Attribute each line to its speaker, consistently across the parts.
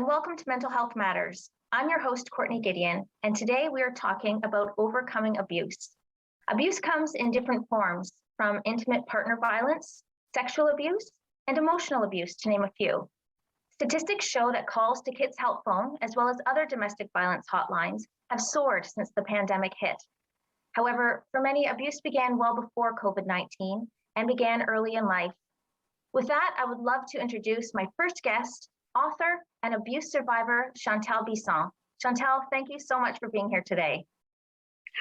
Speaker 1: welcome to Mental Health Matters. I'm your host, Courtney Gedeon, and today we are talking about overcoming abuse. Abuse comes in different forms, from intimate partner violence, sexual abuse, and emotional abuse, to name a few. Statistics show that calls to Kids Help Phone, as well as other domestic violence hotlines, have soared since the pandemic hit. However, for many, abuse began well before COVID-19 and began early in life. With that, I would love to introduce my first guest, author and abuse survivor, Chantal Bisson. Chantal, thank you so much for being here today.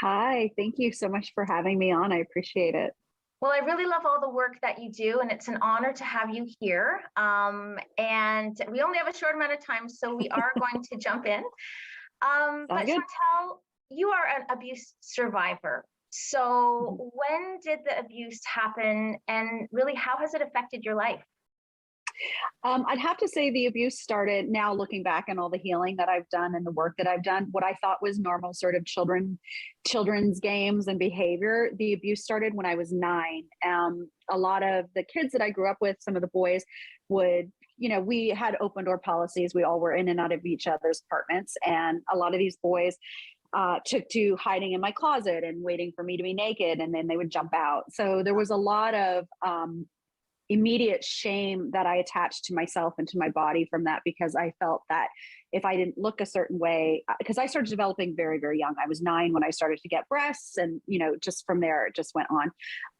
Speaker 2: Hi, thank you so much for having me on. I appreciate it.
Speaker 1: Well, I really love all the work that you do, and it's an honor to have you here. And we only have a short amount of time, so we are going to jump in. But
Speaker 2: good.
Speaker 1: Chantal, you are an abuse survivor. So when did the abuse happen, and really how has it affected your life?
Speaker 2: I'd have to say the abuse started, now looking back on all the healing that I've done and the work that I've done, what I thought was normal sort of children's games and behavior. The abuse started when I was 9. A lot of the kids that I grew up with, some of the boys would, we had open door policies. We all were in and out of each other's apartments. And a lot of these boys took to hiding in my closet and waiting for me to be naked, and then they would jump out. So there was a lot of immediate shame that I attached to myself and to my body from that, because I felt that if I didn't look a certain way, because I started developing very, very young. I was 9 when I started to get breasts, and, just from there, it just went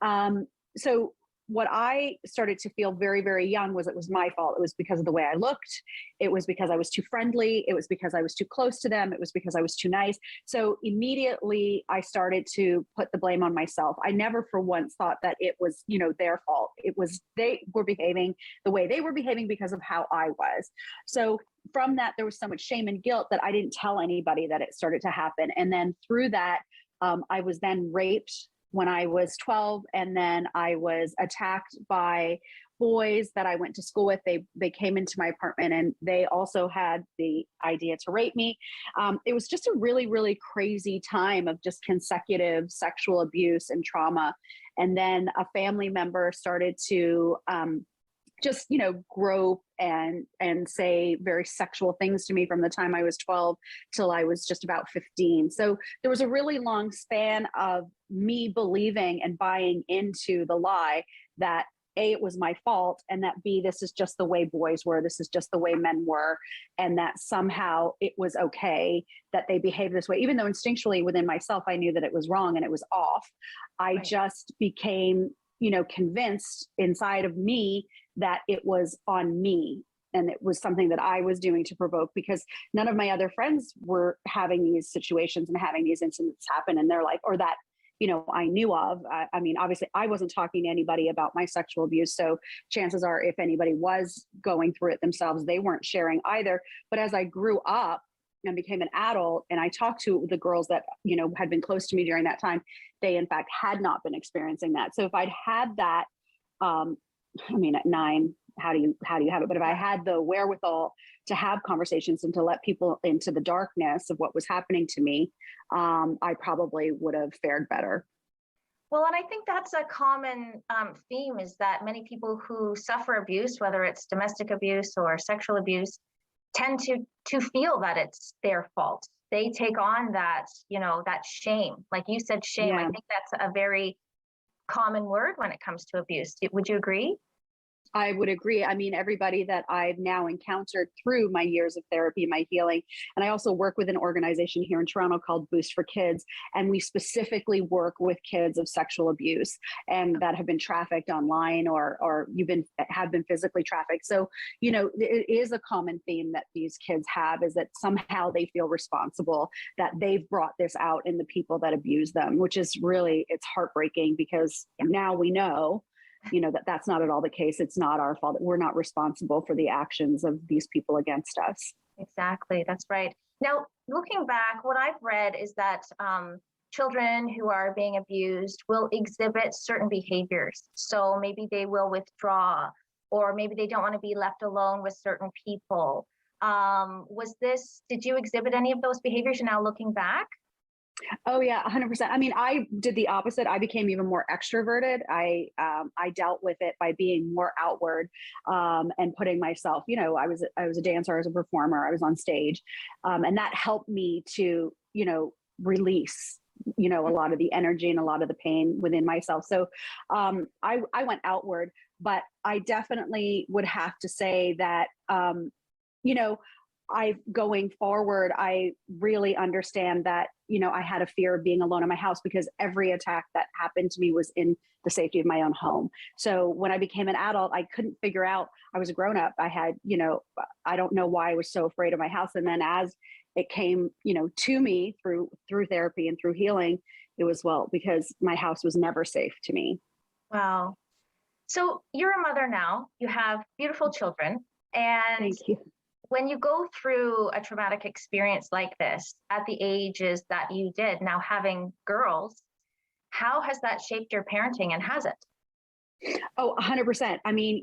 Speaker 2: on. So what I started to feel very, very young was it was my fault. It was because of the way I looked. It was because I was too friendly. It was because I was too close to them. It was because I was too nice. So immediately I started to put the blame on myself. I never for once thought that it was, their fault. It was they were behaving the way they were behaving because of how I was. So from that, there was so much shame and guilt that I didn't tell anybody that it started to happen. And then through that, I was then raped when I was 12, and then I was attacked by boys that I went to school with. They came into my apartment, and they also had the idea to rape me. It was just a really, really crazy time of just consecutive sexual abuse and trauma. And then a family member started to just, grope and say very sexual things to me from the time I was 12 till I was just about 15. So there was a really long span of me believing and buying into the lie that A, it was my fault, and that B, this is just the way boys were, this is just the way men were, and that somehow it was okay that they behaved this way, even though instinctually within myself, I knew that it was wrong and it was off. I just became, convinced inside of me that it was on me, and it was something that I was doing to provoke, because none of my other friends were having these situations and having these incidents happen. And they're like, or that, I knew of. I mean, obviously I wasn't talking to anybody about my sexual abuse. So chances are if anybody was going through it themselves, they weren't sharing either. But as I grew up and became an adult, and I talked to the girls that, had been close to me during that time, they in fact had not been experiencing that. So if I'd had that, at 9, how do you have it? But if I had the wherewithal to have conversations and to let people into the darkness of what was happening to me, I probably would have fared better.
Speaker 1: Well, and I think that's a common theme, is that many people who suffer abuse, whether it's domestic abuse or sexual abuse, tend to feel that it's their fault. They take on that, that shame. Like you said, shame. Yeah. I think that's a very common word when it comes to abuse. Would you agree?
Speaker 2: I would agree. I mean, everybody that I've now encountered through my years of therapy, my healing, and I also work with an organization here in Toronto called Boost for Kids, and we specifically work with kids of sexual abuse and that have been trafficked online or have been physically trafficked. So, it is a common theme that these kids have, is that somehow they feel responsible, that they've brought this out in the people that abuse them, which is really, it's heartbreaking, because now we know that that's not at all the case. It's not our fault. We're not responsible for the actions of these people against us.
Speaker 1: Exactly. That's right. Now, looking back, what I've read is that children who are being abused will exhibit certain behaviors. So maybe they will withdraw, or maybe they don't want to be left alone with certain people. Did you exhibit any of those behaviors now looking back?
Speaker 2: Oh yeah, 100%. I mean, I did the opposite. I became even more extroverted. I dealt with it by being more outward, and putting myself. I was a dancer, I was a performer, I was on stage, and that helped me to release a lot of the energy and a lot of the pain within myself. So I went outward, but I definitely would have to say that you know I going forward, I really understand that, I had a fear of being alone in my house because every attack that happened to me was in the safety of my own home. So when I became an adult, I couldn't figure out, I was a grown up. I had, I don't know why I was so afraid of my house. And then as it came, to me through therapy and through healing, it was, well, because my house was never safe to me.
Speaker 1: Wow. So you're a mother now, you have beautiful children, and
Speaker 2: Thank you.
Speaker 1: when you go through a traumatic experience like this at the ages that you did, now having girls, how has that shaped your parenting, and has it?
Speaker 2: Oh, 100%. I mean,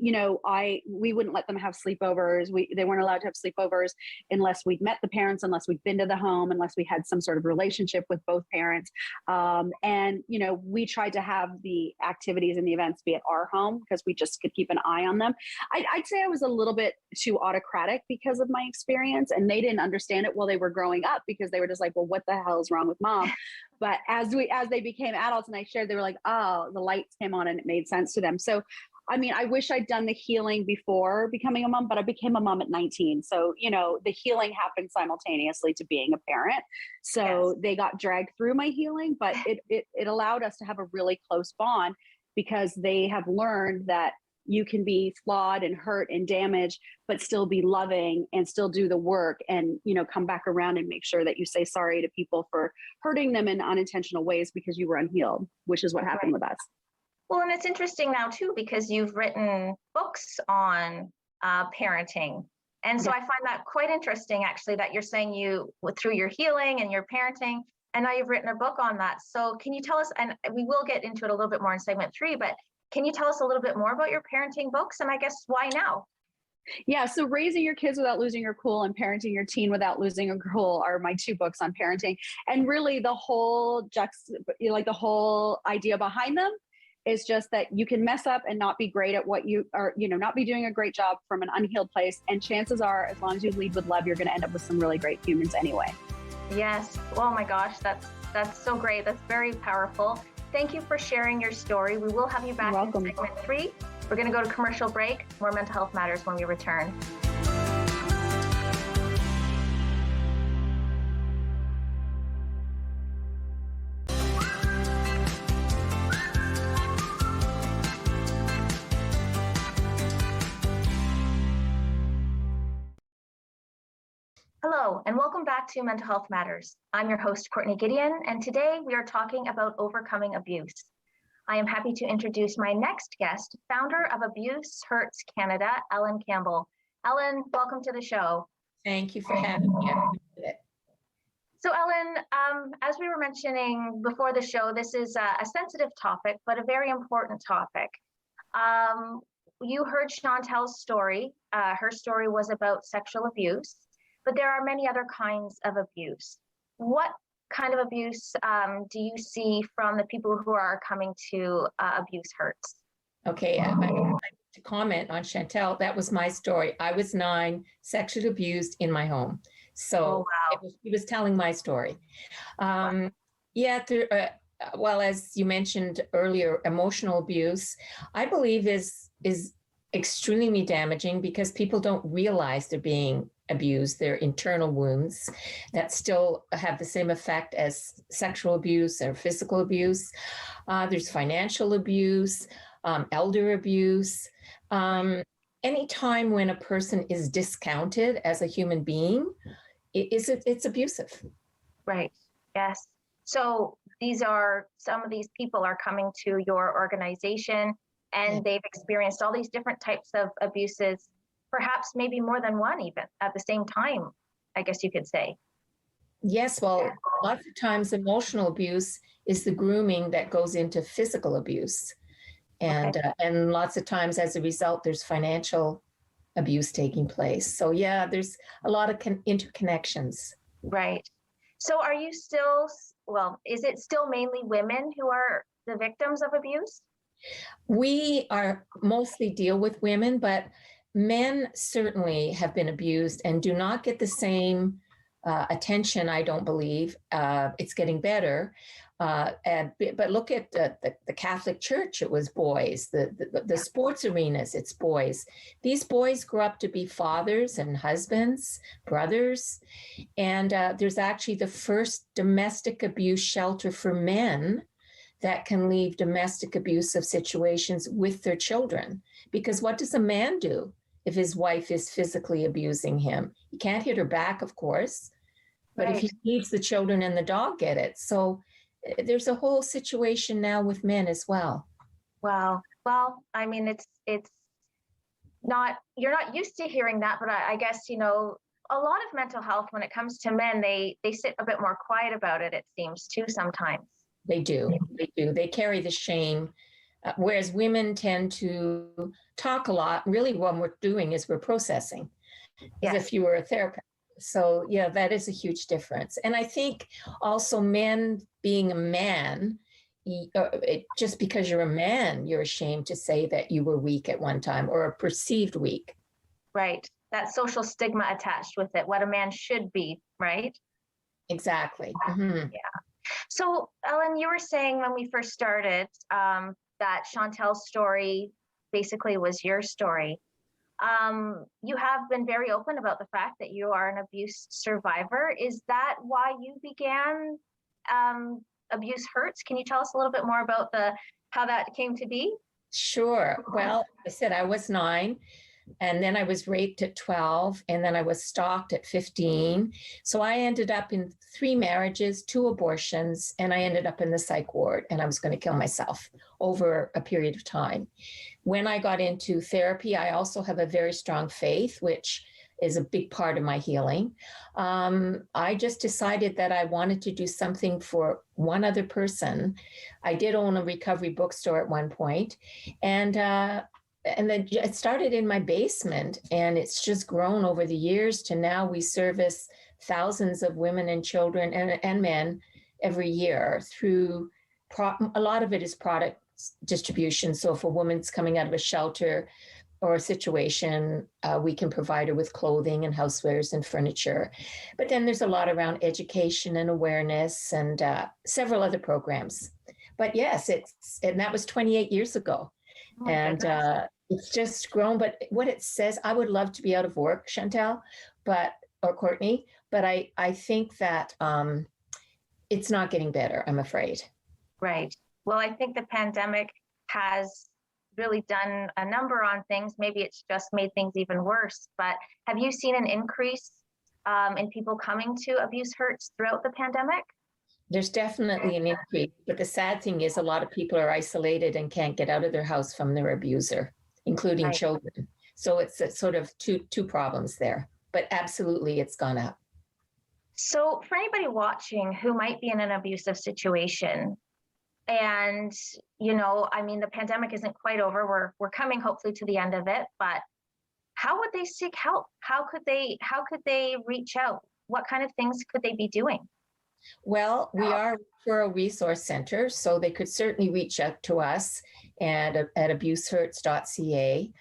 Speaker 2: we wouldn't let them have sleepovers. They weren't allowed to have sleepovers unless we'd met the parents, unless we'd been to the home, unless we had some sort of relationship with both parents. And we tried to have the activities and the events be at our home because we just could keep an eye on them. I'd say I was a little bit too autocratic because of my experience, and they didn't understand it while they were growing up because they were just like, well, what the hell is wrong with mom? But as they became adults and I shared, they were like, oh, the lights came on and it made sense to them. So, I mean, I wish I'd done the healing before becoming a mom, but I became a mom at 19. So, the healing happened simultaneously to being a parent. So yes, they got dragged through my healing, but it allowed us to have a really close bond because they have learned that you can be flawed and hurt and damaged, but still be loving and still do the work and, come back around and make sure that you say sorry to people for hurting them in unintentional ways because you were unhealed, which is what happened with us.
Speaker 1: Well, and it's interesting now too, because you've written books on parenting. And so I find that quite interesting, actually, that you're saying through your healing and your parenting, and now you've written a book on that. So can you tell us, and we will get into it a little bit more in segment 3, but can you tell us a little bit more about your parenting books? And I guess why now?
Speaker 2: Yeah, so Raising Your Kids Without Losing Your Cool and Parenting Your Teen Without Losing Your Cool are my 2 books on parenting. And really the whole idea behind them is just that you can mess up and not be great at what you are, not be doing a great job from an unhealed place. And chances are, as long as you lead with love, you're going to end up with some really great humans anyway.
Speaker 1: Yes. Oh my gosh, that's so great. That's very powerful. Thank you for sharing your story. We will have you back in segment 3. We're going to go to commercial break. More mental health matters when we return. Hello, and welcome back to Mental Health Matters. I'm your host, Courtney Gedeon, and today we are talking about overcoming abuse. I am happy to introduce my next guest, founder of Abuse Hurts Canada, Ellen Campbell. Ellen, welcome to the show.
Speaker 3: Thank you for having me.
Speaker 1: So Ellen, as we were mentioning before the show, this is a sensitive topic, but a very important topic. You heard Chantel's story. Her story was about sexual abuse, but there are many other kinds of abuse. What kind of abuse do you see from the people who are coming to Abuse Hurts?
Speaker 3: Okay, I'd like to comment on Chantel. That was my story. I was 9, sexually abused in my home. So he was telling my story. Well, as you mentioned earlier, emotional abuse, I believe is extremely damaging because people don't realize they're being abused. They're internal wounds that still have the same effect as sexual abuse or physical abuse. There's financial abuse, elder abuse. Any time when a person is discounted as a human being, it's abusive.
Speaker 1: Right. Yes. So some of these people are coming to your organization and they've experienced all these different types of abuses, perhaps maybe more than one even at the same time, I guess you could say.
Speaker 3: Yes, well, lots of times emotional abuse is the grooming that goes into physical abuse. And lots of times as a result, there's financial abuse taking place. So yeah, there's a lot of interconnections.
Speaker 1: Right. So are you still well, is it still mainly women who are the victims of abuse?
Speaker 3: We are mostly deal with women, but men certainly have been abused and do not get the same attention, I don't believe. It's getting better. But look at the Catholic Church, it was boys. The sports arenas, it's boys. These boys grow up to be fathers and husbands, brothers. And there's actually the first domestic abuse shelter for men that can leave domestic abusive situations with their children. Because what does a man do if his wife is physically abusing him? He can't hit her back, of course, but if he leaves, the children and the dog get it. So there's a whole situation now with men as well.
Speaker 1: Wow. Well, I mean, it's not, you're not used to hearing that, but I guess, you know, a lot of mental health when it comes to men, they sit a bit more quiet about it, it seems, too, sometimes.
Speaker 3: They do. They do. They carry the shame, whereas women tend to talk a lot. Really, what we're doing is we're processing, as if you were a therapist. So, yeah, that is a huge difference. And I think also men being a man, just because you're a man, you're ashamed to say that you were weak at one time or perceived weak.
Speaker 1: Right. That social stigma attached with it, what a man should be, right?
Speaker 3: Exactly. Mm-hmm.
Speaker 1: Yeah. So, Ellen, you were saying when we first started that Chantel's story basically was your story. You have been very open about the fact that you are an abuse survivor. Is that why you began Abuse Hurts? Can you tell us a little bit more about how that came to be?
Speaker 3: Sure. Well, I said I was 9. And then I was raped at 12, and then I was stalked at 15. So I ended up in 3 marriages, 2 abortions, and I ended up in the psych ward, and I was going to kill myself over a period of time. When I got into therapy, I also have a very strong faith, which is a big part of my healing. I just decided that I wanted to do something for one other person. I did own a recovery bookstore at one point, and then it started in my basement, and it's just grown over the years to now we service thousands of women and children and men every year through a lot of it is product distribution. So if a woman's coming out of a shelter or a situation, we can provide her with clothing and housewares and furniture. But then there's a lot around education and awareness and several other programs. But yes, and that was 28 years ago. Oh, and it's just grown. But what it says, I would love to be out of work, Chantel, or Courtney, but I think that it's not getting better, I'm afraid.
Speaker 1: Right. Well, I think the pandemic has really done a number on things. Maybe it's just made things even worse. But have you seen an increase in people coming to Abuse Hurts throughout the pandemic?
Speaker 3: There's definitely an increase, but the sad thing is a lot of people are isolated and can't get out of their house from their abuser, including children. So it's a sort of two problems there, but absolutely it's gone up.
Speaker 1: So for anybody watching who might be in an abusive situation, and, you know, I mean, the pandemic isn't quite over. We're coming hopefully to the end of it, but how would they seek help? How could they reach out? What kind of things could they be doing?
Speaker 3: Well, we are a referral resource center, so they could certainly reach out to us at abusehurts.ca.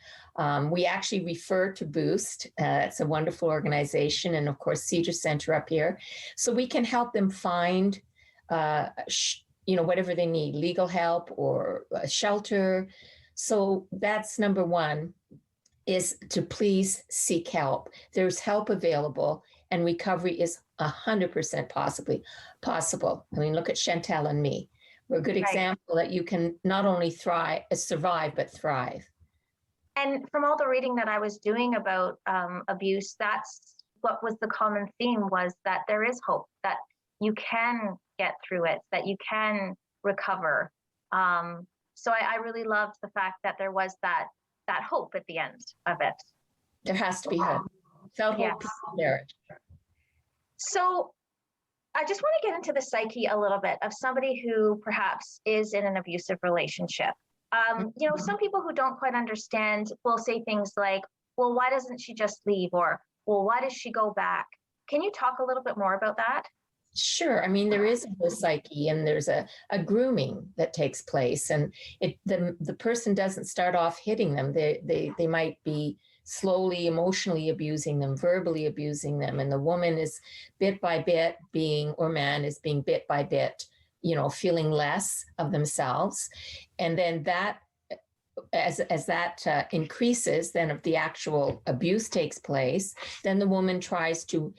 Speaker 3: We actually refer to Boost. It's a wonderful organization, and of course, Cedar Center up here. So we can help them find, whatever they need, legal help or a shelter. So that's number one, is to please seek help. There's help available, and recovery is 100% possible. I mean, look at Chantel and me. We're a good example that you can not only survive, but thrive.
Speaker 1: And from all the reading that I was doing about abuse, that's what was the common theme, was that there is hope, that you can get through it, that you can recover. So I really loved the fact that there was that hope at the end of it.
Speaker 3: There has to be hope. Without hope, marriage.
Speaker 1: So I just want to get into the psyche a little bit of somebody who perhaps is in an abusive relationship. Some people who don't quite understand will say things like, well, why doesn't she just leave? Or, well, why does she go back? Can you talk a little bit more about that?
Speaker 3: Sure. I mean, there is a whole psyche, and there's a grooming that takes place, and the person doesn't start off hitting them. They might be slowly emotionally abusing them, verbally abusing them, and the woman is bit by bit being, or man is being bit by bit, feeling less of themselves, and then that as that increases, then if the actual abuse takes place, then the woman tries to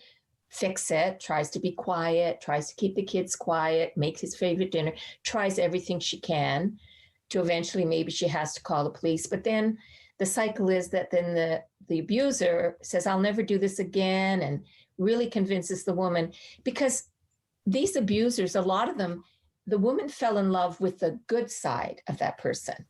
Speaker 3: fix it, tries to be quiet, tries to keep the kids quiet, makes his favorite dinner, tries everything she can to eventually maybe she has to call the police. But then the cycle is that then the abuser says, I'll never do this again, and really convinces the woman, because these abusers, a lot of them, the woman fell in love with the good side of that person.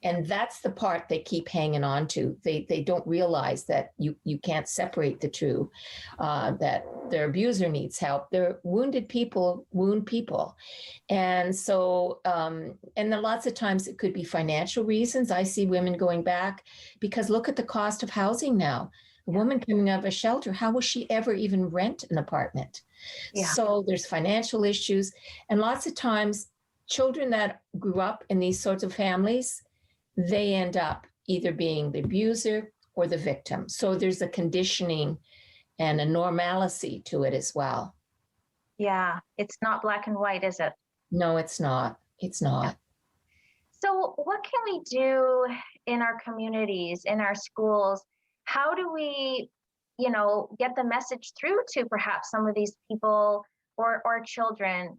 Speaker 3: And that's the part they keep hanging on to. They don't realize that you can't separate the two, that their abuser needs help. They're wounded people wound people. And so, and then lots of times it could be financial reasons. I see women going back because look at the cost of housing now. A woman coming out of a shelter, how will she ever even rent an apartment? Yeah. So there's financial issues. And lots of times children that grew up in these sorts of families, they end up either being the abuser or the victim. So there's a conditioning and a normalcy to it as well.
Speaker 1: Yeah, it's not black and white, is it?
Speaker 3: No, it's not. It's not.
Speaker 1: Yeah. So what can we do in our communities, in our schools? How do we, get the message through to perhaps some of these people or children?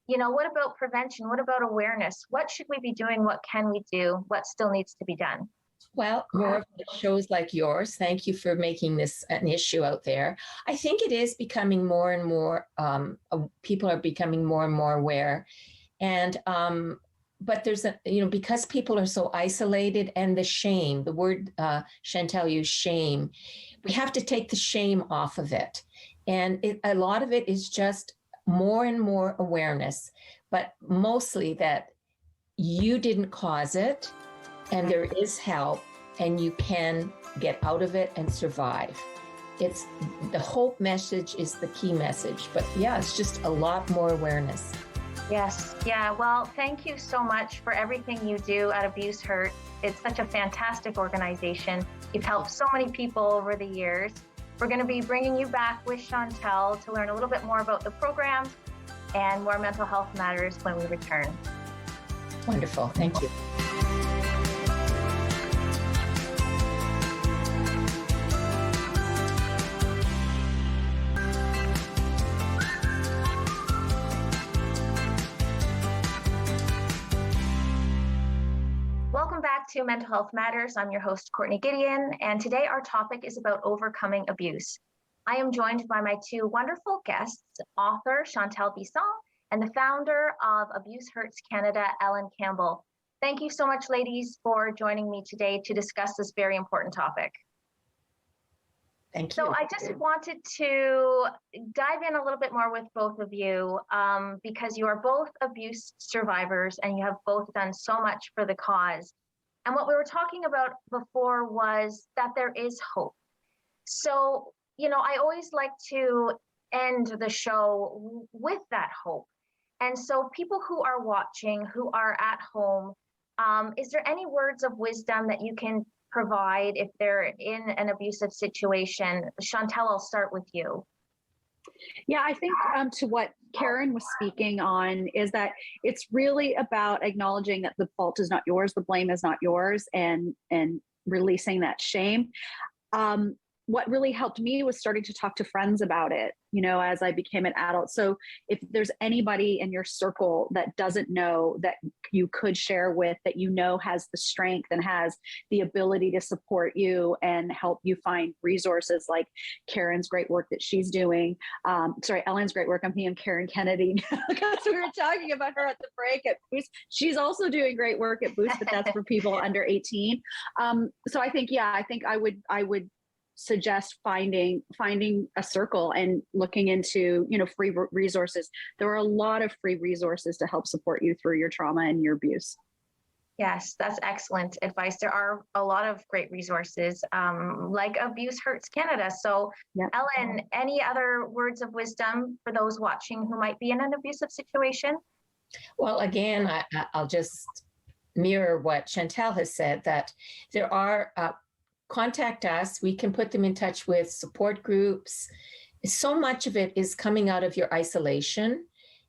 Speaker 1: What about prevention? What about awareness? What should we be doing? What can we do? What still needs to be done?
Speaker 3: Well, more shows like yours. Thank you for making this an issue out there. I think it is becoming more and more, people are becoming more and more aware. And, but there's because people are so isolated, and the shame, the word Chantal used, shame, we have to take the shame off of it. And a lot of it is just more and more awareness, but mostly that you didn't cause it, and there is help, and you can get out of it and survive. It's the hope message is the key message, but yeah, it's just a lot more awareness.
Speaker 1: Yes. Yeah. Well, thank you so much for everything you do at Abuse Hurt. It's such a fantastic organization. You've helped so many people over the years. We're going to be bringing you back with Chantal to learn a little bit more about the program and more mental health matters when we return.
Speaker 3: Wonderful. Thank you.
Speaker 1: Welcome back to Mental Health Matters. I'm your host, Courtney Gedeon, and today our topic is about overcoming abuse. I am joined by my two wonderful guests, author Chantal Bisson and the founder of Abuse Hurts Canada, Ellen Campbell. Thank you so much, ladies, for joining me today to discuss this very important topic.
Speaker 3: Thank you.
Speaker 1: So I just wanted to dive in a little bit more with both of you because you are both abuse survivors and you have both done so much for the cause. And what we were talking about before was that there is hope. So, I always like to end the show with that hope. And so people who are watching, who are at home, is there any words of wisdom that you can provide if they're in an abusive situation? Chantal, I'll start with you.
Speaker 2: Yeah, I think to what Karen was speaking on is that it's really about acknowledging that the fault is not yours, the blame is not yours, and releasing that shame. What really helped me was starting to talk to friends about it, as I became an adult. So if there's anybody in your circle that doesn't know that you could share with, that has the strength and has the ability to support you and help you find resources like Karen's great work that she's doing. Ellen's great work. I'm thinking Karen Kennedy because we were talking about her at the break at Boost. She's also doing great work at Boost, but that's for people under 18. So I think I would suggest finding a circle and looking into, free resources. There are a lot of free resources to help support you through your trauma and your abuse.
Speaker 1: Yes, that's excellent advice. There are a lot of great resources, like Abuse Hurts Canada. So,
Speaker 2: Yeah.
Speaker 1: Ellen, any other words of wisdom for those watching who might be in an abusive situation?
Speaker 3: Well, again, I'll just mirror what Chantal has said, that there are, contact us. We can put them in touch with support groups. So much of it is coming out of your isolation.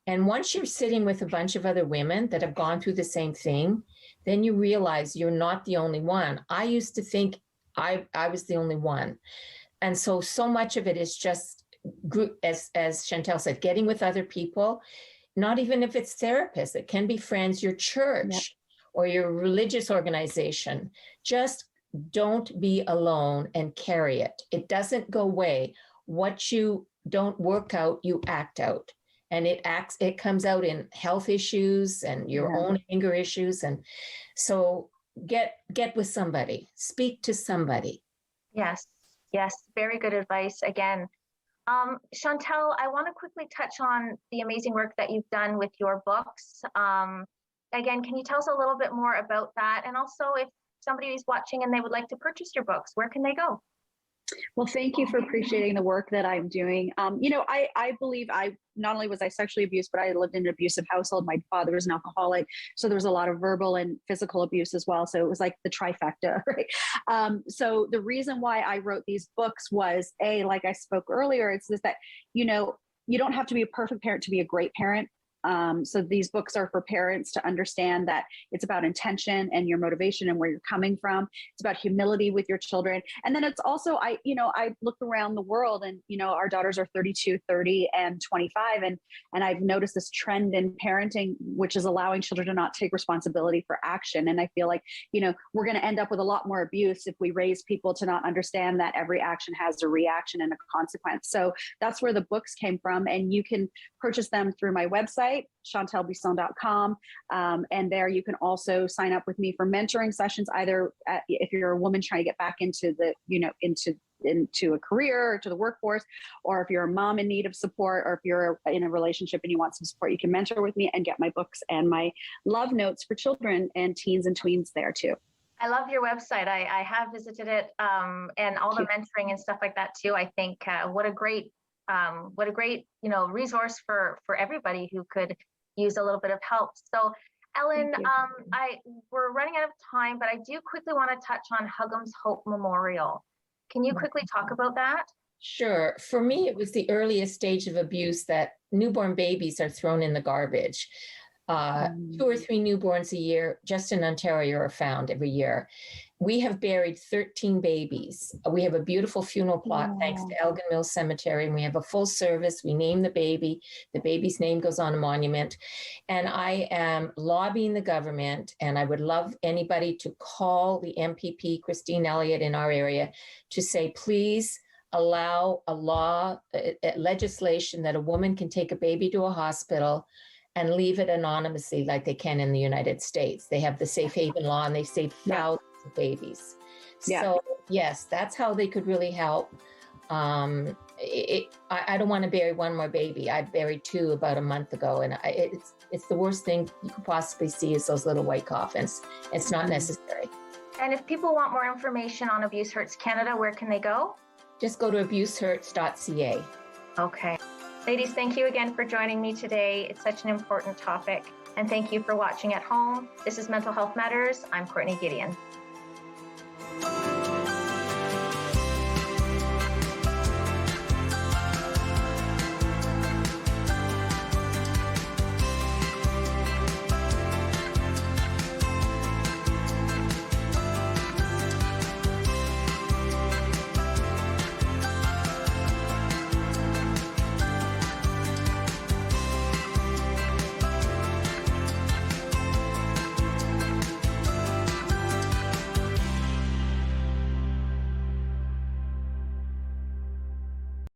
Speaker 3: And once you're sitting with a bunch of other women that have gone through the same thing, then you realize you're not the only one. I used to think I was the only one. And so much of it is just group, as Chantal said, getting with other people, not even if it's therapists, it can be friends, your church or your religious organization. Just don't be alone and carry it. It doesn't go away. What you don't work out, you act out. And it comes out in health issues and your own anger issues. And so get with somebody, speak to somebody.
Speaker 1: Yes, very good advice again. Chantal, I want to quickly touch on the amazing work that you've done with your books. Again, can you tell us a little bit more about that? And also, if somebody is watching and they would like to purchase your books, where can they go?
Speaker 2: Well, thank you for appreciating the work that I'm doing. I believe not only was I sexually abused, but I lived in an abusive household. My father was an alcoholic. So there was a lot of verbal and physical abuse as well. So it was like the trifecta, right? So the reason why I wrote these books was, like I spoke earlier, it's just that, you don't have to be a perfect parent to be a great parent. So these books are for parents to understand that it's about intention and your motivation and where you're coming from. It's about humility with your children. And then it's also, I look around the world and, our daughters are 32, 30, and 25. And I've noticed this trend in parenting, which is allowing children to not take responsibility for action. And I feel like, we're going to end up with a lot more abuse if we raise people to not understand that every action has a reaction and a consequence. So that's where the books came from. And you can purchase them through my website, chantalbuisson.com. And there you can also sign up with me for mentoring sessions, either if you're a woman trying to get back into the, into a career or to the workforce, or if you're a mom in need of support, or if you're in a relationship and you want some support, you can mentor with me and get my books and my love notes for children and teens and tweens there too.
Speaker 1: I love your website. I have visited it, and all the mentoring and stuff like that too. I think what a great resource for everybody who could use a little bit of help. So Ellen, we're running out of time, but I do quickly want to touch on Hugham's Hope Memorial. Can you quickly talk about that?
Speaker 3: Sure. For me, it was the earliest stage of abuse that newborn babies are thrown in the garbage. 2 or 3 newborns a year just in Ontario are found every year. We have buried 13 babies. We have a beautiful funeral plot thanks to Elgin Mills Cemetery, and we have a full service. We name the baby. The baby's name goes on a monument. And I am lobbying the government, and I would love anybody to call the MPP, Christine Elliott, in our area to say, please allow legislation that a woman can take a baby to a hospital and leave it anonymously like they can in the United States. They have the safe haven law and they save thousands of babies. So yes, that's how they could really help. I don't want to bury one more baby. I buried 2 about a month ago, and it's the worst thing you could possibly see is those little white coffins. It's not necessary.
Speaker 1: And if people want more information on Abuse Hurts Canada, where can they go?
Speaker 3: Just go to abusehurts.ca.
Speaker 1: Okay. Ladies, thank you again for joining me today. It's such an important topic. And thank you for watching at home. This is Mental Health Matters. I'm Courtney Gedeon.